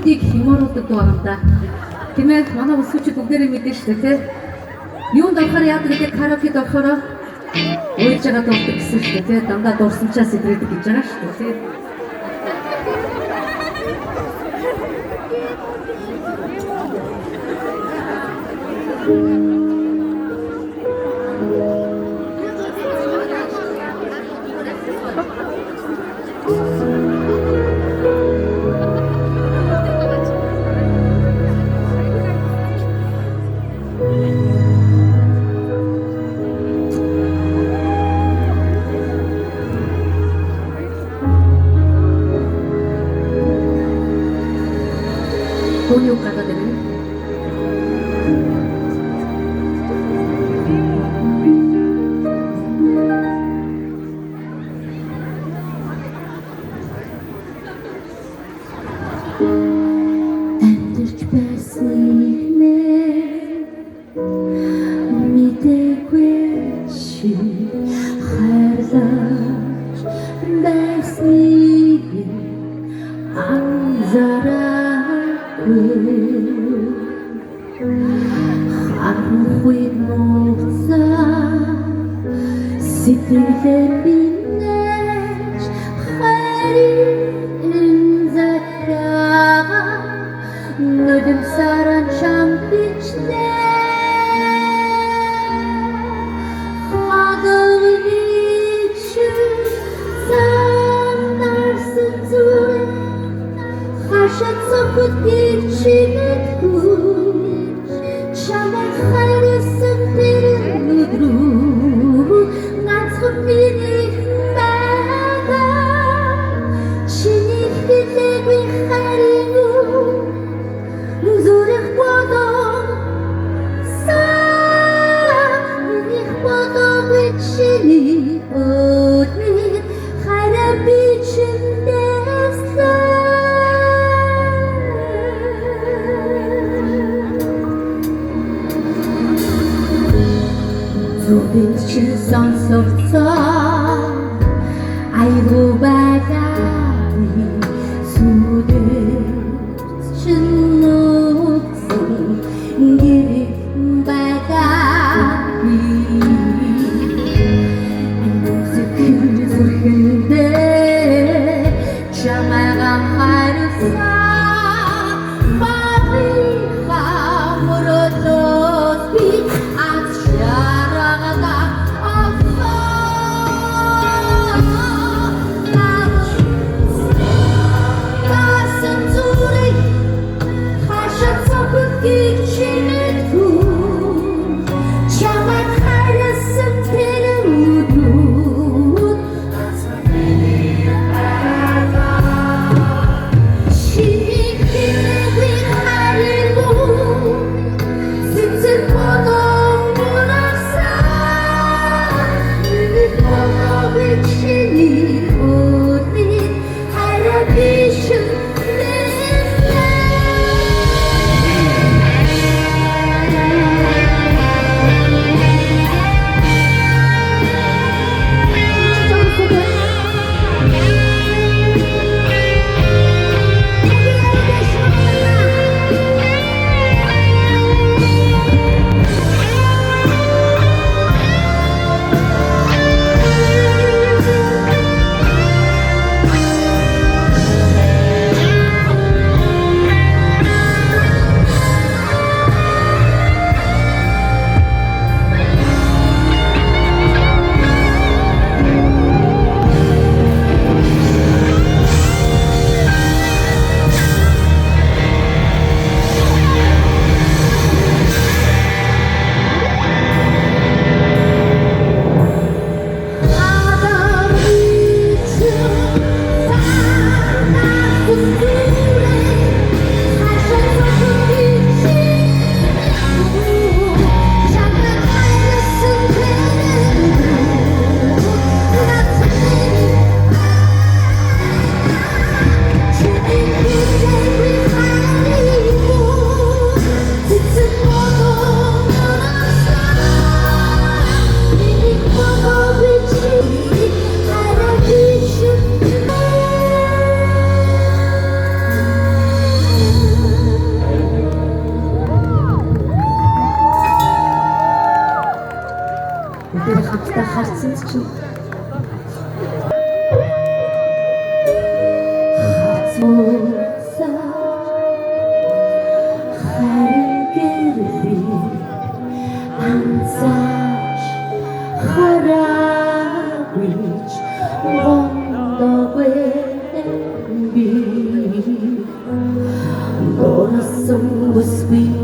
гэдгийг хямааруулдаг дуу юм да. Тиймээ манай өсвөчд бүгдээрээ мэдэн штэ тий. Юунд орохоор яадаг гэдэг караокед орохоор уйлж байгаа дуулдаг гэсэн штэ тий. Дандаа дуурсанчаа сэдвэдэг гэж байгаа штэ тий. 돈이 오가가 되는 Амьдарч байсныг мэдээгүй чи хайрлаж байсныг анзаараагүй харахгүй нууцаа сэтгэлээ бинэж хайрын заряга нүдэм саран чампичнэ хадавич санарсан зүрэ хашат сокот гихчинэтгүй чамайг хайрласан тэр өдрөө ганцхан миний байгаа чиний хэлээгүй хайрын зүрх бодоо саних бодоогүй чиний өдрийг хайраа бичмэсэн харцсан чинь Хацмуусаа харин гэрэлий анзааж хараагүйч гондоггүй би Дорсон бүсгүй